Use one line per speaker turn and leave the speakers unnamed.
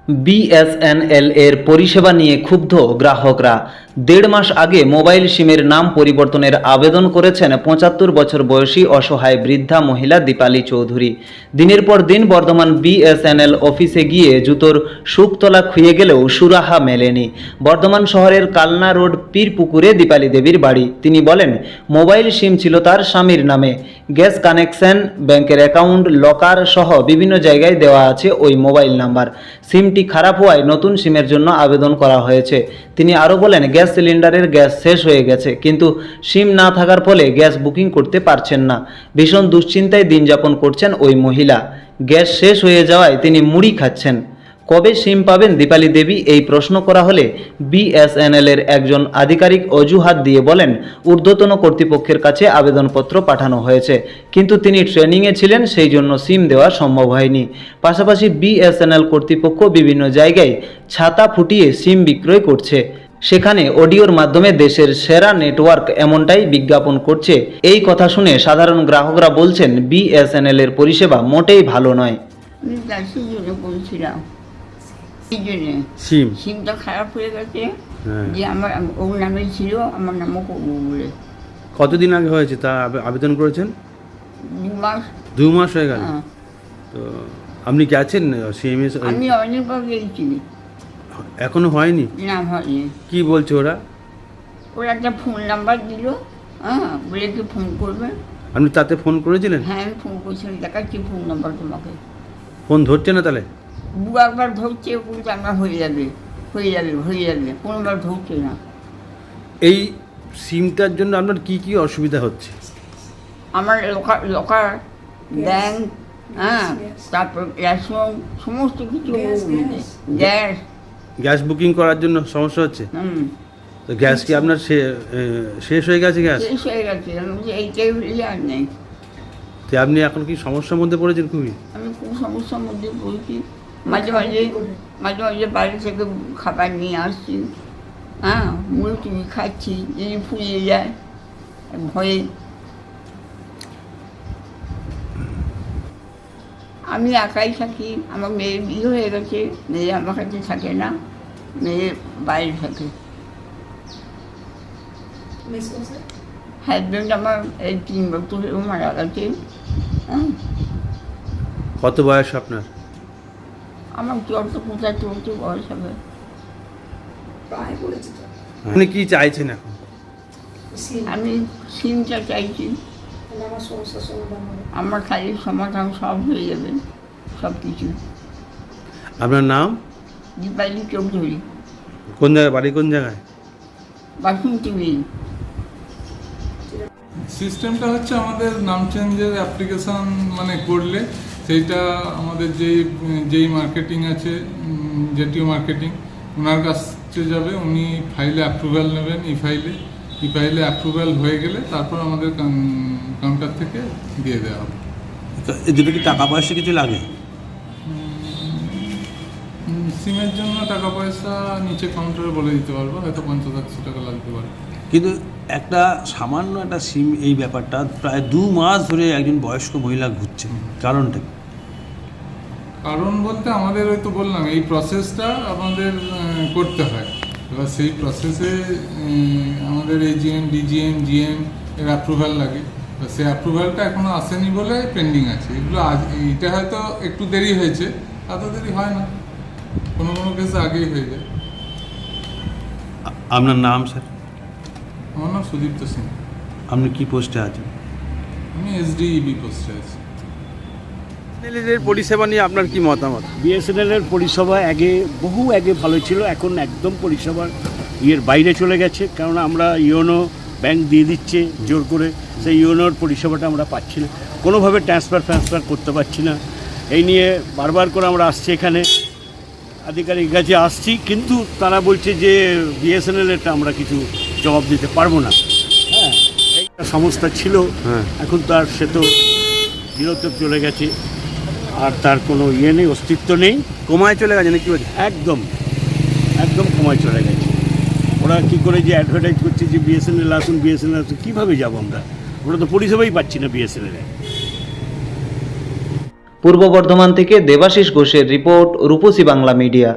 BSNL এর পরিষেবা নিয়ে ক্ষুব্ধ গ্রাহকরা। ১.৫ মাস আগে মোবাইল সিমের নাম পরিবর্তনের আবেদন করেছেন ৭৫ বছর বয়সী অসহায় বৃদ্ধা মহিলা দীপালি চৌধুরী। দিনের পর দিন বর্ধমান বিএসএনএল অফিসে গিয়ে জুতোর শুকতলা খুইয়ে গেলেও সুরাহা মেলেনি। বর্ধমান শহরের কালনা রোড পীরপুকুরে দীপালি দেবীর বাড়ি। তিনি বলেন, মোবাইল সিম ছিল তার স্বামীর নামে। গ্যাস কানেকশন, ব্যাংকের অ্যাকাউন্ট, লকার সহ বিভিন্ন জায়গায় দেওয়া আছে ওই মোবাইল নাম্বার। সিমটি খারাপ হওয়ায় নতুন সিমের জন্য আবেদন করা হয়েছে। তিনি আরও বলেন, গ্যাস সিলিন্ডারের গ্যাস শেষ হয়ে গেছে, কিন্তু সিম না থাকার ফলে গ্যাস বুকিং করতে পারছেন না। ভীষণ দুশ্চিন্তায় দিন যাপন করছেন ওই মহিলা। গ্যাস শেষ হয়ে যাওয়ায় তিনি মুড়ি খাচ্ছেন। কবে সিম পাবেন দীপালি দেবী, এই প্রশ্ন করা হলে বিএসএনএল এর একজন আধিকারিক অজুহাত দিয়ে বলেন, ঊর্ধ্বতন কর্তৃপক্ষের কাছে আবেদনপত্র পাঠানো হয়েছে, কিন্তু তিনি ট্রেনিংয়ে ছিলেন, সেই জন্য সিম দেওয়া সম্ভব হয়নি। পাশাপাশি বিএসএনএল কর্তৃপক্ষ বিভিন্ন জায়গায় ছাতা ফুটিয়ে সিম বিক্রয় করছে। সেখানে অডিওর মাধ্যমে দেশের সেরা নেটওয়ার্ক এমনটাই বিজ্ঞাপন করছে। এই কথা শুনে সাধারণ গ্রাহকরা বলছেন, বিএসএনএল এর পরিষেবা মোটেই ভালো নয়।
সিমটা খারাপ হয়ে গেছে, যে আমার ওর নামে ছিল, আমার নামও করবো বলে।
কতদিন আগে হয়েছে তা আবেদন করেছেন?
2 মাস।
2 মাস হয়ে গেল। তো আপনি গেছেন সিএমএস?
আমি অনেকবার গেছি।
এখনো হয়নি?
না, হয়নি।
কি বলছে ওরা?
ওরা একটা ফোন নাম্বার দিল, বলে কি ফোন করবে।
আপনি তাতে ফোন করেছিলেন?
হ্যাঁ, আমি ফোন করেছিলাম, দেখাচ্ছি ফোন নাম্বার তোমাকে।
ফোন ধরছে না তাহলে?
2-একবার ধরছে, বলছে আমার হয়ে যাবে, কোনোবার ধরছে না।
এই সিমটার জন্য আপনার কি কি অসুবিধা হচ্ছে?
আমার লকার, ব্যাংক, তারপর রেশন, সমস্ত কিছু,
গ্যাস বুকিং করার জন্য সমস্যা হচ্ছে। তো গ্যাস কি আপনার শেষ হয়ে গেছে? গ্যাস
শেষ হয়ে গেছে, এইটাই হলে আর নেই।
তো আপনি এখন কি সমস্যার মধ্যে পড়েছেন? খুবই
আমি খুব সমস্যার মধ্যে পড়েছি। মাঝে মাঝে বাড়ি থেকে খাবার নিয়ে আসছি, মুড়ি খাচ্ছি, যদি ফুরিয়ে যায় ভয়ে। আমি একাই থাকি, আমার মেয়ের বিয়ে হয়ে গেছে, মেয়ে আমার কাছে থাকে না, মেয়ে বাইরে থাকে। হাজব্যান্ড আমার এই 3 বছর মারা গেছে।
কত বয়স আপনার?
আমার 75 বয়স হবে।
আপনি কি চাইছেন এখন?
আমি সিমটা চাইছি, আমার খালি সমাধান সব হয়ে যাবে, সব কিছু।
আপনার নাম?
দীপালি চৌধুরী।
কোন জায়গায় বাড়ি? কোন জায়গায়?
বাসন্তী মিল।
সিস্টেমটা হচ্ছে আমাদের নাম চেঞ্জের অ্যাপ্লিকেশান করলে সেইটা আমাদের যেই মার্কেটিং আছে, জেটিও মার্কেটিং, ওনার কাছে যাবে, উনি ফাইলে অ্যাপ্রুভ্যাল নেবেন। ই ফাইলে অ্যাপ্রুভ্যাল হয়ে গেলে তারপর আমাদের কাউন্টার থেকে দিয়ে দেওয়া হবে।
এদিকে কি টাকা পয়সা কিছু লাগে?
সিমের জন্য টাকা পয়সা নিচে কাউন্টারে বলে দিতে পারবো, হয়তো 50-100 টাকা লাগতে পারে।
কিন্তু একটা সামান্য একটা সিম, এই ব্যাপারটা প্রায় 2 মাস ধরে একজন বয়স্ক মহিলা ঘুরছে, কারণটা কি?
কারণ বলতে আমাদের ওই তো বললাম, এই প্রসেসটা আমাদের করতে হয়। এবার সেই প্রসেসে আমাদের এজিএম, ডিজিএম, জিএম এর অ্যাপ্রুভ্যাল লাগে। সেই অ্যাপ্রুভ্যালটা এখনও আসেনি বলে পেন্ডিং আছে। এগুলো এইটা হয়তো একটু দেরি হয়েছে, এত দেরি হয় না, কোনো কেসে আগেই হয়ে যায়।
আপনার নাম স্যার?
আমার নাম সুদীপ্ত সিং।
আপনি কি পোস্টে আছেন?
আমি এসডিইবি পোস্টে আছি।
বিএসএনএল পরিষেবা নিয়ে আপনার কি মতামত?
বিএসএনএলের পরিষেবা বহু আগে ভালো ছিল, এখন একদম পরিষেবার বাইরে চলে গেছে। কারণ আমরা ইওনো ব্যাংক দিয়ে দিচ্ছে জোর করে, সেই ইওনোর পরিষেবাটা আমরা পাচ্ছি না, কোনোভাবে ট্রান্সফার করতে পারছি না। এই নিয়ে বারবার করে আমরা আসছি, এখানে আধিকারিক কাছে আসছি, কিন্তু তারা বলছে যে বিএসএনএলেরটা আমরা কিছু জবাব দিতে পারবো না। একটা সংস্থা ছিল, এখন তো আর সে তো বিরতি চলে গেছে, আর তার কোনো নেই, অস্তিত্ব নেই,
কমায় চলে গেছে নাকি?
একদম কমায় চলে গেছে। ওরা কি করে যে অ্যাডভার্টাইজ করছে যে বিএসএনএল আসুন, কীভাবে যাবো আমরা? ওরা তো পরিষেবাই পাচ্ছি না বিএসএনএল।
পূর্ব বর্ধমান থেকে দেবাশিস ঘোষের রিপোর্ট, রূপসী বাংলা মিডিয়া।